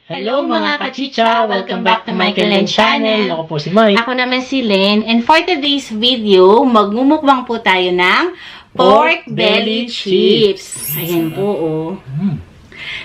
Hello mga kachicha! Welcome back to my Kalen channel. Ako po si Mike. Ako naman si Len. And for today's video, magmumukbang po tayo ng pork belly chips. Ayan po, oh.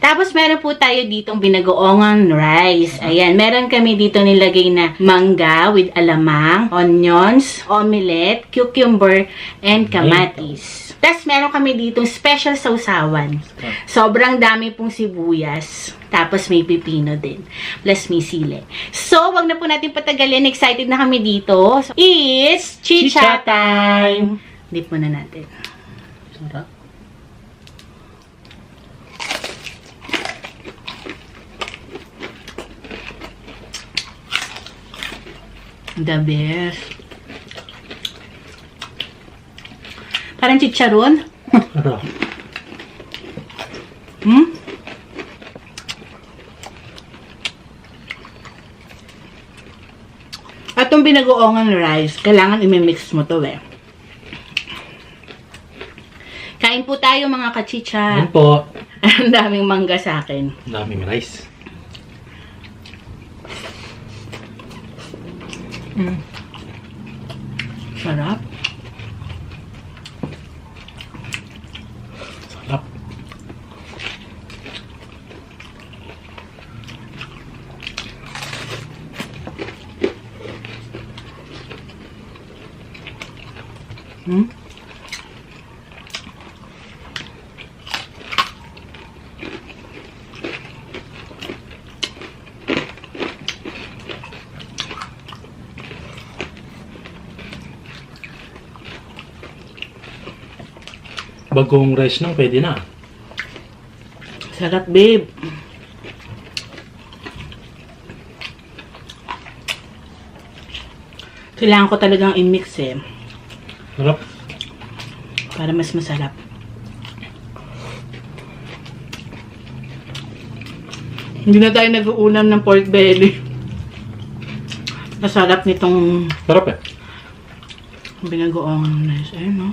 Tapos meron po tayo ditong binagoongan rice. Ayan, meron kami dito nilagay na mangga with alamang, onions, omelette, cucumber, and kamatis. Tapos meron kami ditong special sausawan. Sobrang dami pong sibuyas. Tapos may pipino din. Plus may sili. So, wag na po natin patagalin. Excited na kami dito. So, it's chicha time! Dip muna natin. Sarap. The best. Parang chicharon. Sarap. At itong binagoongan rice, kailangan imimix mo to eh. Kain po tayo mga kachicha. Yan po. Ang daming mangga sa akin. Daming rice. Sarap. Sarap. Bagong rice nang pwede na. Sarap, babe. Kailangan ko talagang i-mix eh. Sarap. Para mas masarap. Hindi na tayo nag-uulam ng pork belly. Masarap nitong Sarap eh. binagoong rice. Ayun, no?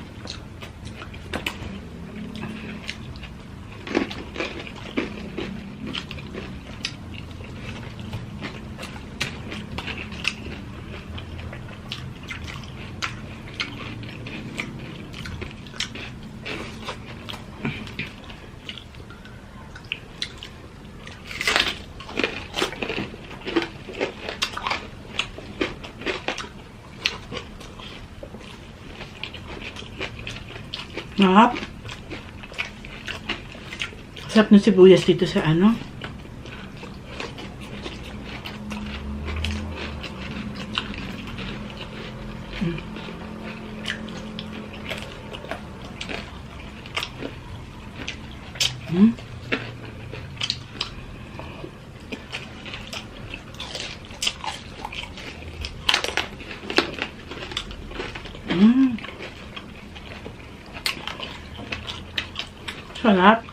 Sarap. Sarap ng sibuyas dito sa ano. Sarap.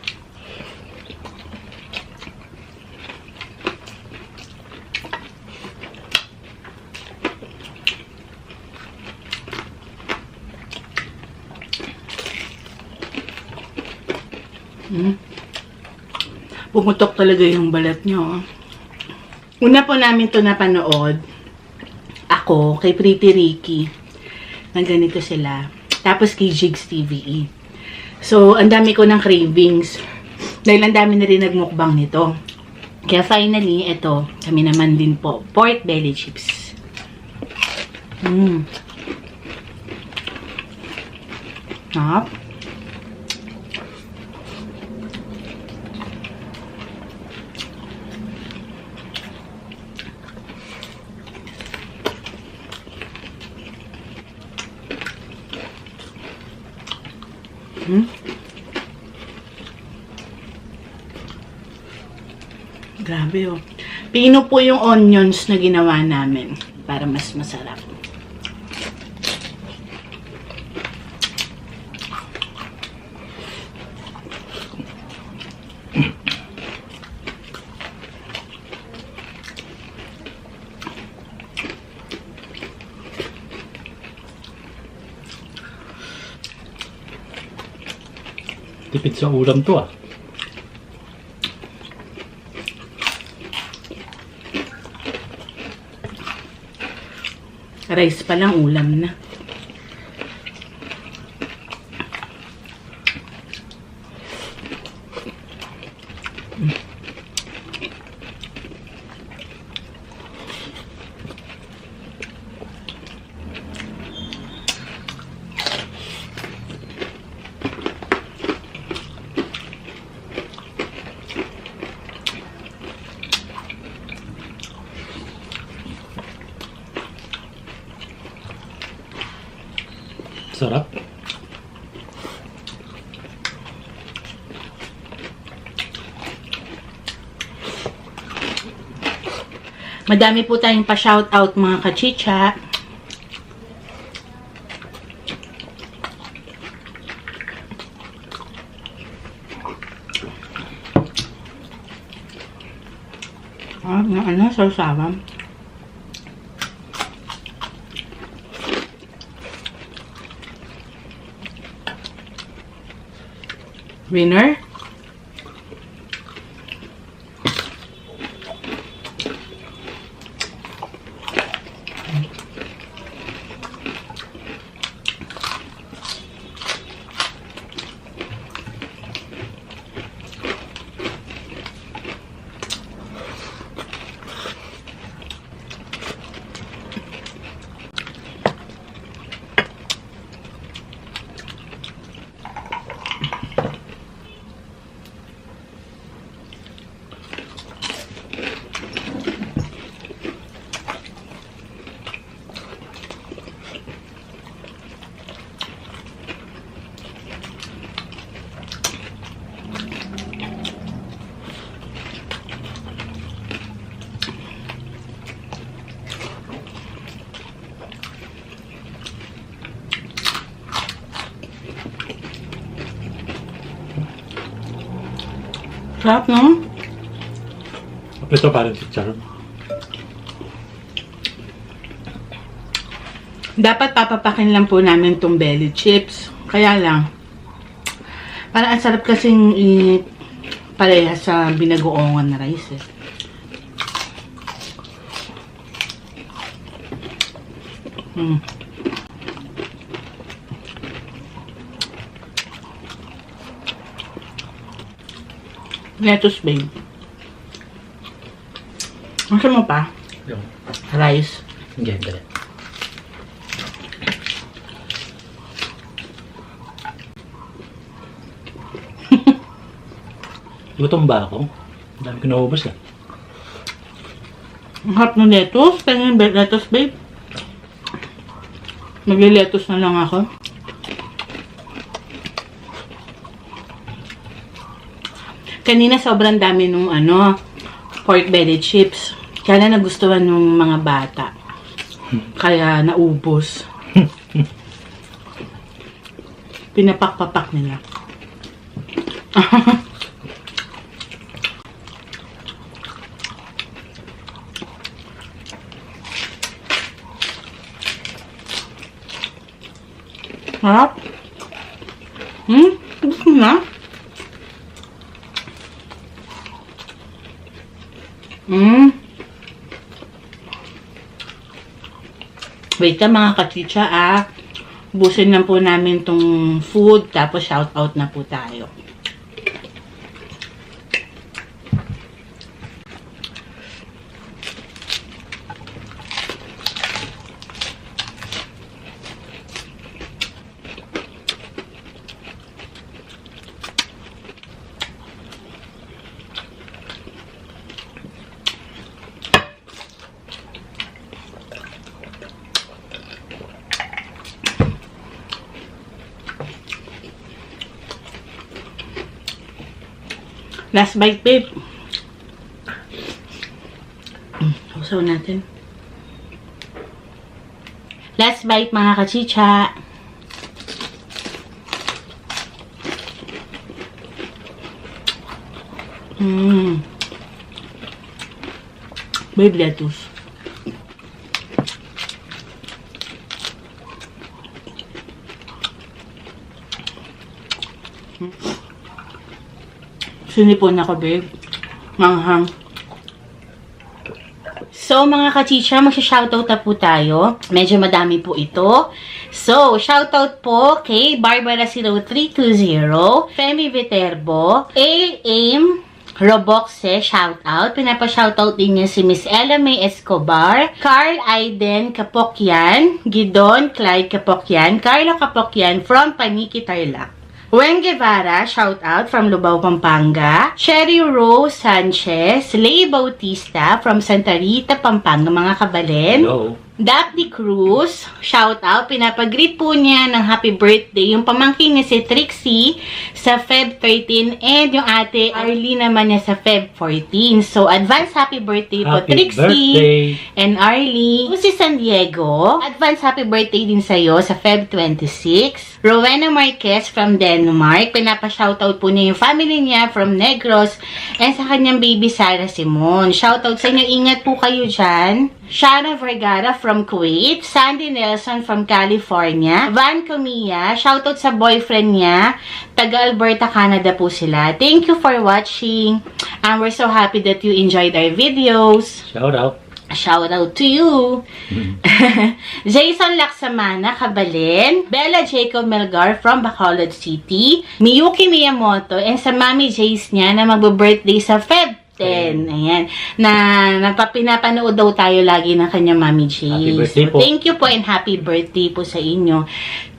Pumutok talaga yung balat nyo. Una po namin to napanood. Ako, kay Pretty Ricky. Na ganito sila. Tapos kay Jigs TVE. So, ang dami ko ng cravings. Dahil ang dami na rin nagmukbang nito. Kaya finally, ito, kami naman din po. Pork belly chips. Sarap. Grabe oh. Pino po yung onions na ginawa namin para mas masarap. Tipid sa ulam to ah. Rice pa lang, ulam na. Sarap. Madami po tayong pa-shoutout mga kachicha. Sarsawan. Winner. Sarap, no? Ito parang chicharon. Dapat papapakin lang po namin tong belly chips. Kaya lang, parang ang sarap kasing pareha sa binagoongan na rice. Lettuce, babe. Gusto mo pa? Yung. Rice. Hindi, hindi. Gutom ba ako? Ang dami ko naubos eh. Ang harap ng lettuce. Tingnan yung lettuce, babe. Magli-lettuce na lang ako. Kanina sobrang dami nung pork belly chips. Kaya na nagustuhan ng mga bata. Kaya naubos. Pinapak-papak nila. Harap? Gusto mo na? Wait ka mga kachicha Busin lang po namin tong food tapos shout out na po tayo. Last bite, babe. Usaw natin. Last bite, mga kachicha. Babe, lettuce. Sinipon ako, babe. Manghang. So, mga kachicha, magsha-shoutout na po tayo. Medyo madami po ito. So, shoutout po kay Barbara0320, Femi Viterbo, A.M. Roboxe, shoutout. Pinapa-shoutout din niya si Miss Ella May Escobar, Carl Aiden Kapokyan, Gidon Clyde Kapokyan, Carlo Kapokyan from Paniki, Tarlac. Wen Guevara, shoutout from Lubao, Pampanga. Sherry Rose Sanchez, Lay Bautista from Santa Rita, Pampanga, mga kabalen. Hello. Daphne Cruz, shout out, pinapag-greet po niya ng happy birthday yung pamangkin niya si Trixie sa Feb 13 and yung ate Arlie naman niya sa Feb 14. So, advance happy birthday po Happy Trixie birthday. and Arlie. Si San Diego, advance happy birthday din sa'yo sa Feb 26. Rowena Marquez from Denmark, pinapa-shoutout po niya yung family niya from Negros and sa kanyang baby Sarah Simon. Shoutout sa inyo, ingat po kayo dyan. Shana Vergara from Kuwait, Sandy Nelson from California, Van Comia, shoutout sa boyfriend niya, taga Alberta, Canada po sila. Thank you for watching. We're so happy that you enjoyed our videos. Shout out. Shout out to you. Jason Laksamana, Kabalen, Bella Jacob Melgar from Bacolod City, Miyuki Miyamoto, and sa Mami Jace niya na magbo-birthday sa Feb 10. Ayan. Pinapanood daw tayo lagi ng kanyang Mami Jace. Happy birthday po. Thank you po and happy birthday po sa inyo.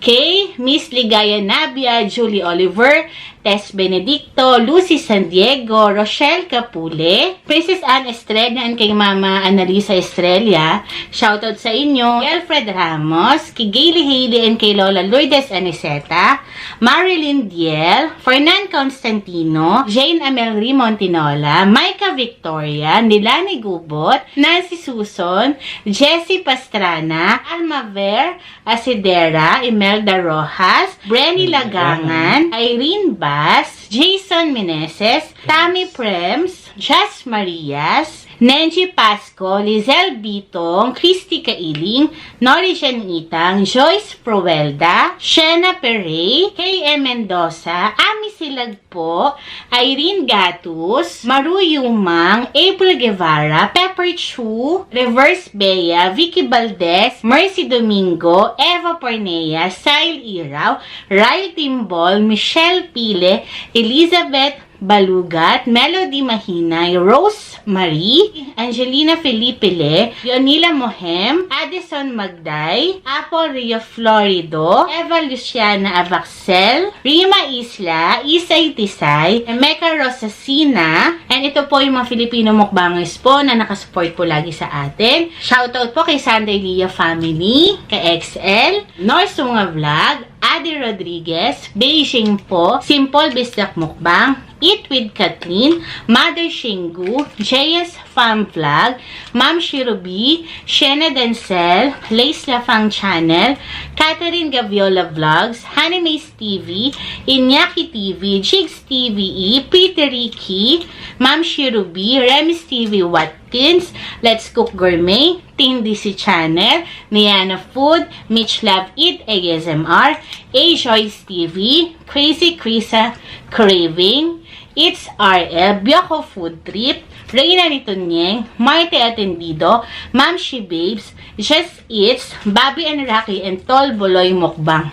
Kay Miss Ligaya Nabia, Julie Oliver, Tess Benedicto, Lucy San Diego, Rochelle Capule, Princess Anne Estrella, and kay Mama Annalisa Estrella. Shoutout sa inyo. Kay Alfred Ramos, kay Gayle Haley, and kay Lola Lourdes Aniceta, Marilyn Diel, Fernan Constantino, Jane Amelry Montinola, Micah Victoria, Nilani Gubot, Nancy Suson, Jessie Pastrana, Alma Ver Asidera, Imelda Rojas, Brenny Lagangan, Irene Bass, Jason Meneses, Tammy Prems, Jas Marias, Nenji Pasco, Lizelle Bitong, Christy Kailing, Nori Janitang, Joyce Provelda, Shena Perey, K.M. Mendoza, Ami Silagpo, Irene Gatus, Maru Yumang, April Guevara, Pepper Chu, Reverse Bea, Vicky Valdez, Mercy Domingo, Eva Pornea, Sile Iraw, Ryle Timbol, Michelle Pile, Elizabeth Balugat, Melody Mahinay, Rose Marie, Angelina Filipile, Leonila Mohem, Addison Magday, Apple Rio Florido, Eva Luciana Avaxel, Rima Isla, Isay Tisay, Emeka Rosacina, and ito po yung mga Filipino mukbangers po na nakasupport po lagi sa atin. Shoutout po kay Sunday Lia Family, kay XL, North Sunga Vlog, Adi Rodriguez, Beijing po, Simple Bisdak Mukbang, Eat with Kathleen, Mother Shingu, JS Farm Vlog, Ma'am Shirubi, Shena Dancel, Lace Lafang Channel, Catherine Gaviola Vlogs, Hanimace TV, Inyaki TV, Jigs TVE, Peter Ricky, Ma'am Shirubi, Remis TV Watkins, Let's Cook Gourmet, Team DC Channel, Niana Food, Mitch Love Eat ASMR, A Joyce TV, Crazy Krisa Craving, It's RL, Bioko Food Trip, Reyna Nitunyeng, Marty Atendido, Ma'am She Babes, Just Eats, Bobby and Rocky, and Tol Boloy Mukbang.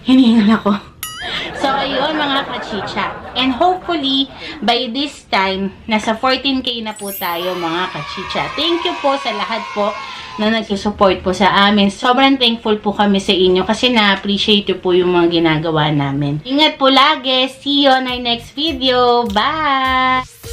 Hiningal ako. So, ayun mga kachicha. And hopefully, by this time, nasa 14K na po tayo mga kachicha. Thank you po sa lahat po na nagsusupport po sa amin. Sobrang thankful po kami sa inyo kasi na-appreciate po yung mga ginagawa namin. Ingat po lagi. See you on our next video. Bye!